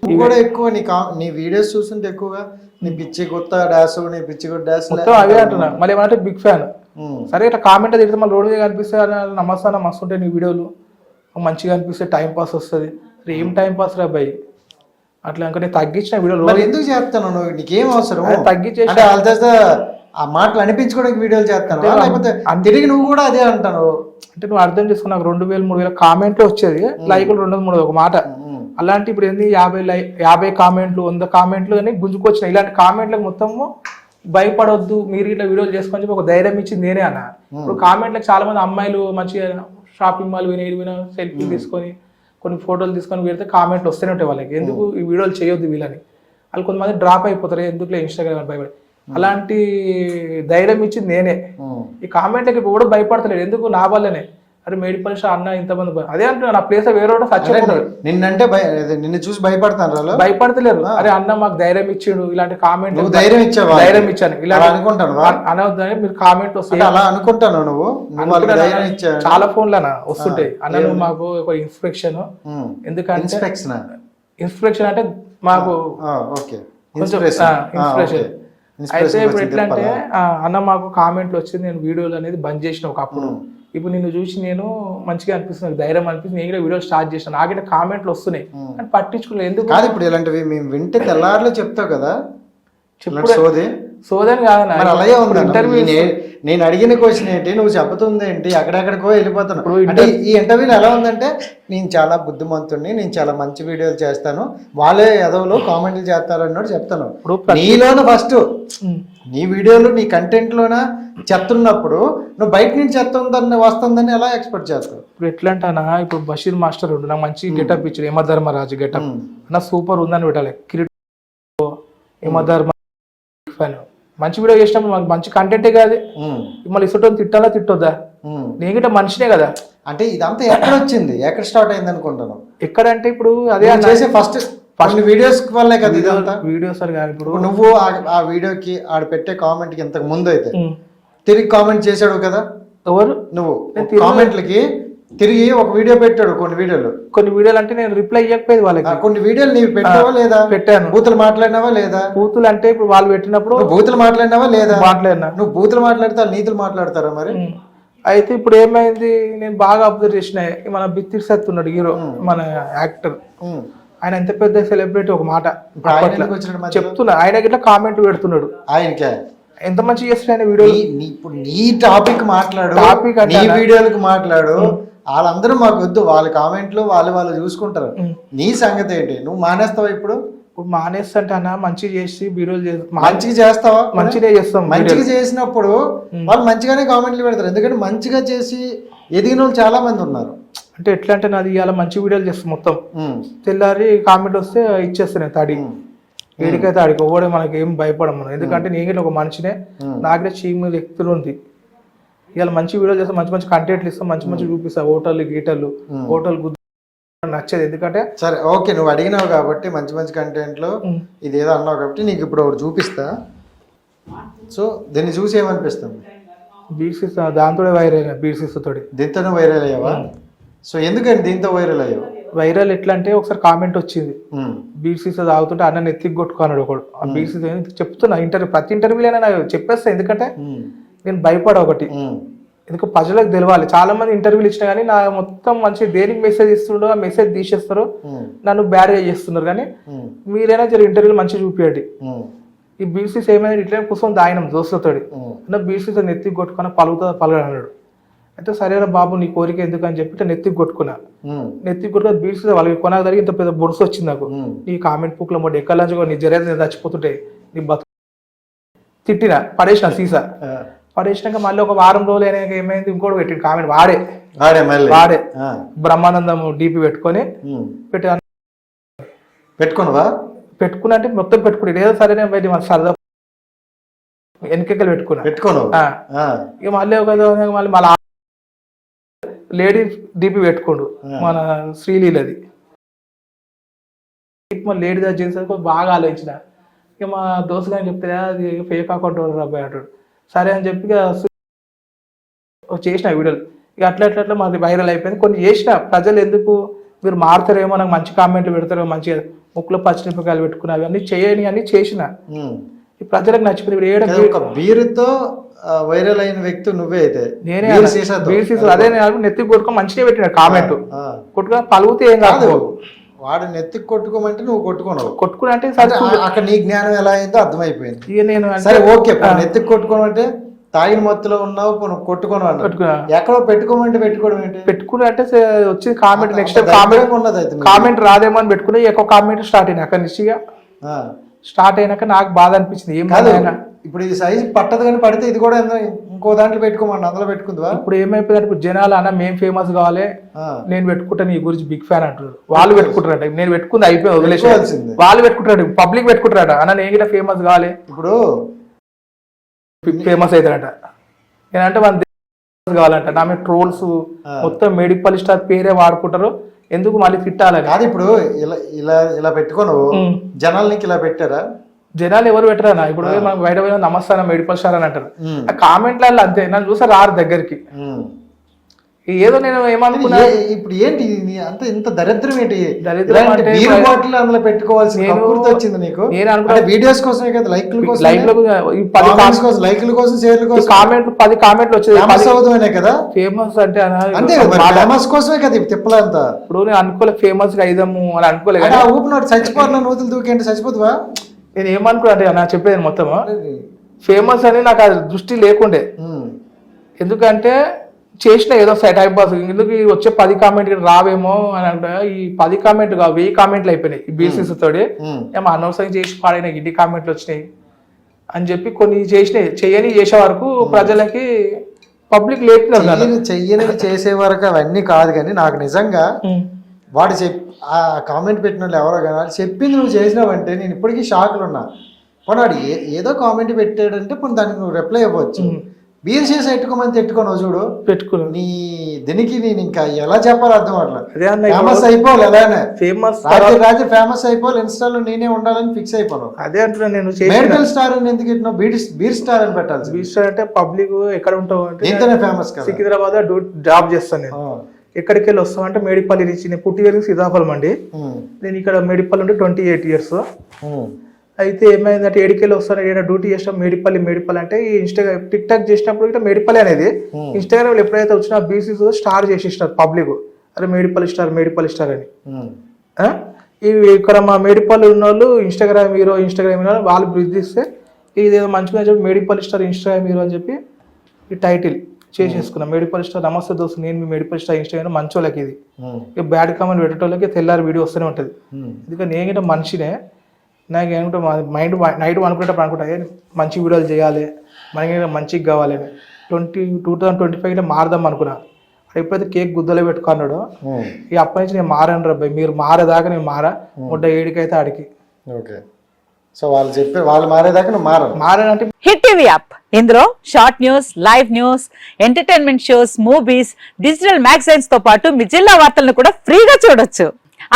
నువ్వు కూడా ఎక్కువ నీ వీడియోస్ చూస్తుంటే ఎక్కువగా నీ పిచ్చి కొత్త డాన్స్ నీ పిచ్చి కొత్త డాన్స్ అవే అంటున్నా. మళ్ళీ ఏమంటే బిగ్ ఫ్యాన్. సరే ఇట్లా కామెంట్ తిడితే మళ్ళీ రోడ్ మీద కనిపిస్తే నమస్తాన మస్తు ఉంటాయి నీ వీడియోలు, మంచిగా అనిపిస్తే టైం పాస్ వస్తుంది. ఏం టైం పాస్ రా అబ్బాయి అట్లా ఇంకా నేను తగ్గించిన వీడియోలు ఎందుకు చేస్తాను నువ్వు? నీకేం అవసరం? తగ్గించేసి ఆ మాటలు అనిపించుకోవడానికి వీడియోలు చేస్తాను, లేకపోతే తిరిగి నువ్వు కూడా అదే అంటాను. అంటే నువ్వు అర్థం చేసుకున్నా 2000-3000 కామెంట్లు వచ్చేది, లైకులు 200-300 ఒక మాట. అలాంటి ఇప్పుడు ఏంది 50 కామెంట్లు 100 కామెంట్లు అని గుంజుకొచ్చినాయి. ఇలాంటి కామెంట్లకు మొత్తము భయపడొద్దు, మీరు ఇట్లా వీడియోలు చేసుకొని చెప్పి ఒక ధైర్యం ఇచ్చింది నేనే అన్న. ఇప్పుడు కామెంట్లకు చాలా మంది అమ్మాయిలు మంచిగా షాపింగ్ మాల్ వినా సెల్ఫీ తీసుకొని కొన్ని ఫోటోలు తీసుకొని పెడితే కామెంట్లు వస్తూనే ఉంటాయి వాళ్ళకి, ఎందుకు ఈ వీడియోలు చేయొద్దు వీళ్ళని. వాళ్ళు కొంతమంది డ్రాప్ అయిపోతారు, ఎందుకులే ఇన్స్టాగ్రామ్ భయపడి. అలాంటి ధైర్యం ఇచ్చింది నేనే. ఈ కామెంట్లకి కూడా భయపడతలేదు, ఎందుకు నా వల్లనే. అరే మేడిపల్లి అన్న ఇంతమంది అదే అంటున్నా, నా ప్లేస్ వేరే సచ్చిపోతాడు. నిన్నంటే నిన్ను చూసి భయపడతాను, భయపడతలేరు. అరే అన్న మాకు ధైర్యం ఇచ్చిండు, ఇలాంటి కామెంట్ ధైర్యం ఇచ్చాను ఇలా అనుకుంటాను. అనవద్దని మీరు కామెంట్ వస్తాయి అలా అనుకుంటాను. నువ్వు చాలా ఫోన్లు అన్న వస్తుంటాయి, అన్న నువ్వు మాకు ఒక ఇన్స్పిరేషన్. ఎందుకంటే ఇన్స్పిరేషన్ అంటే మాకు ఇన్స్పిరేషన్. అయితే ఇప్పుడు ఎట్లా అంటే అన్న మాకు కామెంట్లు వచ్చింది, నేను వీడియోలు అనేది బంద్ చేసిన ఒకప్పుడు. ఇప్పుడు నిన్ను చూసి నేను మంచిగా అనిపిస్తుంది, ధైర్యం అనిపిస్తుంది, నేను కూడా వీడియో స్టార్ట్ చేసిన. నాకైతే కామెంట్లు వస్తున్నాయి కానీ పట్టించుకోలేదు. ఎందుకు కాదు ఇప్పుడు ఇలాంటివి మేము వింటే తెల్లారులో చెప్తావు కదా, సోదని కాదన్నా. అలాగే ఉంది ఇంటర్వ్యూ. నేను అడిగిన క్వశ్చన్ ఏంటి, నువ్వు చెప్తుంది ఏంటి, అక్కడెక్కడికో వెళ్ళిపోతున్నావు. అంటే ఈ ఇంటర్వ్యూలో ఎలా ఉందంటే నేను చాలా బుద్ధిమంతుడిని, నేను చాలా మంచి వీడియోలు చేస్తాను, వాళ్ళే ఎదవలు కామెంట్లు చేస్తారు అన్నట్టు చెప్తాను. నీలోన ఫస్ట్ నీ వీడియోలు నీ కంటెంట్ లోన చెప్తున్నప్పుడు నువ్వు బయట నుంచి చెప్తుందని వస్తుందని ఎలా ఎక్స్పెక్ట్ చేస్తావు? ఇప్పుడు ఎట్లా అంటానా, ఇప్పుడు బషీర్ మాస్టర్ ఉండు, నాకు మంచి గెటప్ ఇచ్చాడు, యమధర్మరాజు గెటప్ నా సూపర్ ఉందని పెట్టాలి. కిరీటం యమధర్మ ఫ్యాన్, మంచి వీడియో చేసినప్పుడు మనకు మంచి కంటెంటే కాదు. మళ్ళీ ఇష్టం తిట్టాలా తిట్టొద్దా? నేను గిట్ట మనిషినే కదా. అంటే ఇదంతా ఎక్కడ వచ్చింది, ఎక్కడ స్టార్ట్ అయింది అనుకుంటాను? ఎక్కడంటే ఇప్పుడు అదే చేసే ఫస్ట్ వీడియోస్ వల్లే కదా ఇదంతా. వీడియోస్ కానీ ఇప్పుడు నువ్వు ఆ వీడియోకి ఆడ పెట్టే కామెంట్ కి ఇంతకు ముందు అయితే తిరిగి కామెంట్ చేశాడు కదా ఎవరు? నువ్వు కామెంట్లకి తిరిగి ఒక వీడియో పెట్టాడు. కొన్ని వీడియోలు అంటే నేను రిప్లై ఇవ్వకపోయేది వాళ్ళకి. కొన్ని వీడియోలు నీవు పెట్టావా లేదా? పెట్టాను. బూతులు మాట్లాడినావా లేదా? బూతులు అంటే ఇప్పుడు వాళ్ళు పెట్టినప్పుడు బూతులు మాట్లాడినావా లేదా? మాట్లాడినా. నువ్వు బూతులు మాట్లాడితే నీతులు మాట్లాడతారా మరి? అయితే ఇప్పుడు ఏమైంది, నేను బాగా అబ్జర్వ్ చేసిన, మన బిత్తిరి సత్ ఉన్నాడు హీరో, మన యాక్టర్, ఆయన ఎంత పెద్ద సెలబ్రిటీ ఒక మాట చెప్తున్నా, ఆయన గిట్లా కామెంట్ పెడుతున్నాడు. ఆయనకే ఎంత మంచి చేస్తున్నాడు వీడియో. ఇప్పుడు నీ టాపిక్ మాట్లాడు, నీ వీడియోలకు మాట్లాడు, వాళ్ళందరూ మాకు వద్దు, వాళ్ళ కామెంట్లు వాళ్ళు చూసుకుంటారు. నీ సంగతి ఏంటి? నువ్వు మానేస్తావా? ఇప్పుడు మానేస్తా అన్న, మంచిగా చేసి వీడియోలు మంచిగా చేస్తావా? మంచిగా చేస్తాం. మంచిగా చేసినప్పుడు వాళ్ళు మంచిగానే కామెంట్లు పెడతారు, ఎందుకంటే మంచిగా చేసి ఎదిగిన వాళ్ళు చాలా మంది ఉన్నారు. అంటే ఎట్లా అంటే నాది ఇలా మంచి వీడియోలు చేస్తాం, మొత్తం తెల్లారి కామెంట్ వస్తే ఇచ్చేస్తాను తడి ఏడికైతే ఆడికి ఓడే, మనకి ఏం భయపడం మనం. ఎందుకంటే నేను ఒక మనిషినే, నాకే చీమ వ్యక్తులు ఉంది. ఇలా మంచి వీడియోలు చేస్తాం, మంచి మంచి కంటెంట్లు ఇస్తాం, మంచి చూపిస్తాం. హోటల్ గుద్దు నచ్చదు. ఎందుకంటే సరే ఓకే, నువ్వు అడిగినావు కాబట్టి మంచి కంటెంట్లు ఇది ఏదో అన్నావు కాబట్టి నీకు ఇప్పుడు ఒకటి చూపిస్తా. సో దీన్ని చూసి ఏమనిపిస్తుంది? బీసీస్ దాంతో వైరల్, బీసీస్ తోటి దీంతో వైరల్ అయ్యావా? సో ఎందుకని దీంతో వైరల్ అయ్యావు? వైరల్ ఎట్లా అంటే ఒకసారి కామెంట్ వచ్చింది, బీసీస్ తాగుతుంటే అన్న ఎత్తికి కొట్టుకున్నాడు ఒకడు. ఆ బీసీస్ చెప్తున్నా ప్రతి ఇంటర్వ్యూలో నాకు చెప్పేస్తా, ఎందుకంటే నేను భయపడ ఒకటి, ఎందుకు ప్రజలకు తెలవాలి. చాలా మంది ఇంటర్వ్యూలు ఇచ్చినా కానీ నా మొత్తం మంచి దేనికి మెసేజ్ ఇస్తుండో ఆ మెసేజ్ తీసేస్తారు, నన్ను బ్యాడ్గా చేస్తున్నారు. కానీ మీరైనా జర ఇంటర్వ్యూలు మంచిగా చూపించండి. ఈ బీసీస్ ఏమైనా ఇట్లా కూర్చొని దాయినం దోస్తులతోటి, అన్న బీసీస్ నెత్తికి కొట్టుకున్నా పలుగుతాడు. అయితే సరేరా బాబు నీ కోరిక ఎందుకు అని చెప్పి నెత్తికి కొట్టుకున్నా. నెత్తికి కొట్టుకుని బీసీస్ వాళ్ళకి కొనకు జరిగి ఇంత పెద్ద బొరుసు వచ్చింది నాకు. నీ కామెంట్ బుక్ లో మొట్ట ఎక్కడి నీ జరిగేది నేను చచ్చిపోతుంటే నీ బతు తిట్టిన పడేసిన సీసా. పడేసినాక మళ్ళీ ఒక వారం రోజులు అయినాక ఏమైంది, ఇంకోటి పెట్టిండు కామెంట్ వాడే బ్రహ్మానందం డీపీ పెట్టుకొని పెట్టుకున్నా అంటే మొత్తం పెట్టుకుని ఏదో సరేనే బయట మన సరదా వెనకెక్కలు పెట్టుకున్నాను. ఇక మళ్ళీ మళ్ళీ లేడీస్ డీపీ పెట్టుకోండు, మన శ్రీలీలది. మళ్ళీ లేడీస్ చేసేసరికి బాగా ఆలోచించిన. ఇక మా దోస్తు కానీ చెప్తే అది ఫేక్ అకౌంట్ అబ్బాయి అంటాడు. సరే అని చెప్పి చేసిన వీడియోలు ఇక అట్లా మాది వైరల్ అయిపోయింది. కొన్ని చేసిన ప్రజలు ఎందుకు మీరు మారుతారేమో, నాకు మంచి కామెంట్లు పెడతారో, మంచిగా ముక్కులో పచ్చిమిరపకాయలు పెట్టుకున్నా, అవన్నీ చేయని అన్ని చేసిన ఈ ప్రజలకు నచ్చిపోయింది. ఇప్పుడు ఏడ ఒక బీరుతో వైరల్ అయిన వ్యక్తి నువ్వే అయితే నేనే అదే నెత్తి కొట్టుకో మంచిగా పెట్టిన కామెంట్ కొట్టుకుని పలుగుతే ఏం కాదు. వాడు నెత్తికి కొట్టుకోమంటే నువ్వు కొట్టుకుని అంటే అక్కడ నీ జ్ఞానం ఎలా అయిందో అర్థమైపోయింది. ఇక నేను సరే ఓకే, నెత్తికి కొట్టుకోమంటే తాగిన మొత్తులో ఉన్నావు, కొట్టుకోను ఎక్కడో పెట్టుకోమంటే పెట్టుకోవడం ఏంటి? పెట్టుకుని అంటే వచ్చింది కామెంట్, నెక్స్ట్ కామెంట్ రాదేమో అని పెట్టుకుని ఎక్కువ కామెంట్ స్టార్ట్ అయినాయి. అక్కడ నిశ్చిగా స్టార్ట్ అయినాక నాకు బాధ అనిపించింది. ఏం కాదు ఇప్పుడు ఇది సైజ్ పట్టదు కానీ పడితే ఇది కూడా ఇంకో దాంట్లో పెట్టుకోమని అందులో పెట్టుకుందా? ఇప్పుడు ఏమైపోయింది, ఇప్పుడు జనాలు అన్న మేము ఫేమస్ కావాలి, నేను పెట్టుకుంటాను, ఈ గురించి బిగ్ ఫ్యాన్ అంటారు. వాళ్ళు పెట్టుకుంటారంట, నేను పెట్టుకుంది అయిపోయి వదిలేసేయాల్సింది. వాళ్ళు పెట్టుకుంటారు, పబ్లిక్ పెట్టుకుంటారట, అన్న నేను కూడా ఫేమస్ కావాలి, ఇప్పుడు ఫేమస్ అవుతారంట. నేనంటే మన కావాలంట, నా మీద ట్రోల్స్ మొత్తం మెడికల్ స్టార్ పేరే వాడుకుంటారు, ఎందుకు మళ్ళీ తిట్టాలని. కాదు ఇప్పుడు ఇలా ఇలా ఇలా పెట్టుకోను జనాలు నీకు ఇలా పెట్టారా? జనాలు ఎవరు పెట్టరా? ఇప్పుడు మనం బయట పోయినా నమస్తే మెడికల్ స్టార్ అని అంటారు, ఆ కామెంట్లలో అంతే, నన్ను చూసా రారు దగ్గరికి. ఏదో నేను ఏమనుకున్నా, ఇప్పుడు ఏంటి అంత ఇంత దరిద్రం ఏంటి? దరిద్రం అంటే బీర్ బాటిల్ అందులో పెట్టుకోవాల్సిన వచ్చింది నీకు. నేను అనుకున్నా వీడియోస్ కోసమే కదా, లైక్ల కోసం, లైక్ల కోసం, షేర్ల కోసం, కామెంట్లు 10 కామెంట్లు వచ్చేది అవుతానే కదా ఫేమస్ అంటే. అంతే ఫేమస్ కోసమే కదా తిప్పలంతా. ఇప్పుడు నేను అనుకోలే ఫేమస్ గా అయిదాము అని అనుకోలేదు. ఊపినాడు చచ్చిపోతున్నా, నూతులు దూకేంటి చచ్చిపోతువా? నేను ఏమనుకున్నా అంటే నా చెప్పేది మొత్తం ఫేమస్ అని నాకు అది దృష్టి లేకుండే. ఎందుకంటే చేసిన ఏదో టైం పాస్, ఎందుకు వచ్చే 10 కామెంట్లు రావేమో అని అంటే, ఈ 10 కామెంట్లు 1000 కామెంట్లు అయిపోయినాయి ఈ బీసీస్ తోటి. ఏమో అనవసరంగా చేసి పాడైన ఇన్ని కామెంట్లు వచ్చినాయి అని చెప్పి కొన్ని చెయ్యని చేసే వరకు ప్రజలకి పబ్లిక్ లేపుతున్నారు. చెయ్యని చేసే వరకు అవన్నీ కాదు, కానీ నాకు నిజంగా వాడు ఆ కామెంట్ పెట్టిన వాళ్ళు ఎవరో కానీ చెప్పింది నువ్వు చేసినావంటే నేను ఇప్పటికీ షాక్లు ఉన్నా. పోనీ వాడు ఏదో కామెంట్ పెట్టాడంటే పోనీ దానికి నువ్వు రిప్లై ఇవ్వచ్చు. బీర్ చేసి పెట్టుకోమని తిట్టుకోను చూడు, పెట్టుకుని నీ దీనికి నేను ఇంకా ఎలా చెప్పాలో అర్థం అట్లా. ఫేమస్ అయిపోవాలి, అలానే ఫేమస్ రాజు ఫేమస్ అయిపోవాలి, ఇన్స్టాలో నేనే ఉండాలని ఫిక్స్ అయిపోను. అదే అంటున్నా నేను, మెడికల్ స్టార్ అని ఎందుకు పెట్టినావు? బీర్ స్టార్ అని పెట్టాలి. బీర్ స్టార్ అంటే పబ్లిక్ ఎక్కడ ఉంటావు అంటే ఇంతనే ఫేమస్ కదా. సికింద్రాబాద్ జాబ్ చేస్తాను నేను, ఎక్కడికి వెళ్ళి వస్తాం అంటే మేడిపల్లి రీచ్. నేను పుట్టి సీతాఫలం అండి, నేను ఇక్కడ మేడిపల్లి ఉంటే 28 years. అయితే ఏమైందంటే ఏడికెళ్ళి వస్తాను, ఏడా డ్యూటీ చేస్తాం మేడిపల్లి అంటే ఈ ఇన్స్టాగ్రామ్ టిక్ టాక్ చేసినప్పుడు ఇట్లా మేడిపల్లి అనేది ఇన్స్టాగ్రామ్ ఎప్పుడైతే వచ్చినా బీసీస్ స్టార్ చేసేసినారు పబ్లిక్, అరే మేడిపల్లి స్టార్ అని. ఇవి ఇక్కడ మా మేడిపల్లి ఉన్న వాళ్ళు ఇన్స్టాగ్రామ్ హీరో వాళ్ళు బ్రిడ్జ్ ఇస్తే ఇదేదో మంచిగా చెప్పి మేడిపల్లి స్టార్ ఇన్స్టాగ్రామ్ హీరో అని చెప్పి ఈ టైటిల్ చేసేసుకున్నాం. మేడిపల్లి స్టార్ నమస్తే దోస్తు, నేను మీ మేడిపల్లి స్టార్ ఇన్స్టాగ్రామ్ మంచి వాళ్ళకి ఇది, ఇక బ్యాడ్ కామెంట్ పెట్టేటోళ్ళకి తెల్లారి వీడియో వస్తూనే ఉంటుంది. ఎందుకంటే నేను గిట్ట మనిషినే, నాకు ఏమంటే మైండ్ నైట్ అనుకునేటప్పుడు అనుకుంటా మంచి వీడియోలు చేయాలి, మనకి మంచిగా కావాలి అని. 2025 మారదాం అనుకున్నా. ఎప్పుడైతే కేక్ గుద్దలో పెట్టుకున్నాడో ఇక అప్పటి నుంచి నేను మారాను రబ్బాయి, మీరు మారేదాకా నేను ముడ్డ 7కి అయితే ఆడికి. ఓకే, సో వాళ్ళు మారేదాకా నువ్వు మారానంటే. హిట్ టీవీ యాప్, ఇందులో short news, live news, entertainment shows, movies, digital magazines తో పాటు మీ జిల్లా వార్తలను కూడా ఫ్రీగా చూడొచ్చు.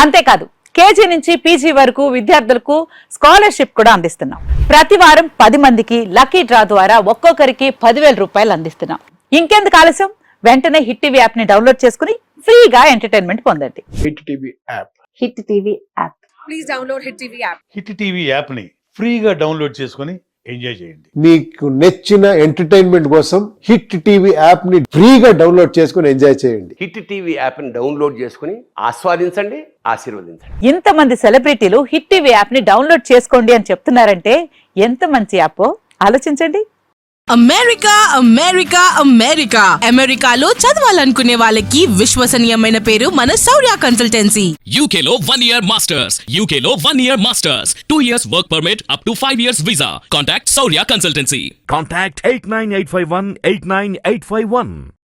అంతేకాదు కేజీ నుంచి పీజీ వరకు విద్యార్థులకు స్కాలర్షిప్ కూడా అందిస్తున్నాం. ప్రతి వారం 10 మందికి లక్కీ డ్రా ద్వారా ఒక్కొక్కరికి 10,000 రూపాయలు అందిస్తున్నాం. ఇంకెందుకు ఆలస్యం, వెంటనే హిట్ టీవీ యాప్ ని డౌన్లోడ్ చేసుకుని ఫ్రీగా ఎంటర్టైన్మెంట్ పొందండి. Hit TV app, hit TV app, please download hit TV app. Hit TV app ని ఫ్రీగా డౌన్లోడ్ చేసుకుని ఎంజాయ్ చేయండి. మీకు నచ్చిన ఎంటర్టైన్మెంట్ కోసం హిట్ టీవీ యాప్ ని ఫ్రీగా డౌన్లోడ్ చేసుకుని ఎంజాయ్ చేయండి. హిట్ టీవీ యాప్ ని డౌన్లోడ్ చేసుకుని ఆస్వాదించండి, ఆశీర్వదించండి. ఇంతమంది సెలబ్రిటీలు హిట్ టీవీ యాప్ ని డౌన్లోడ్ చేసుకోండి అని చెప్తున్నారంటే ఎంత మంచి యాప్ ఆలోచించండి. అమెరికాలో చదవాలనుకునే వాళ్ళకి విశ్వసనీయమైన పేరు మన శౌర్య కన్సల్టెన్సీ. UK లో 1 year masters, UK లో 1 year masters, 2 years work permit up to 5 years visa. Contact Saurya Consultancy. Contact 89851 89851.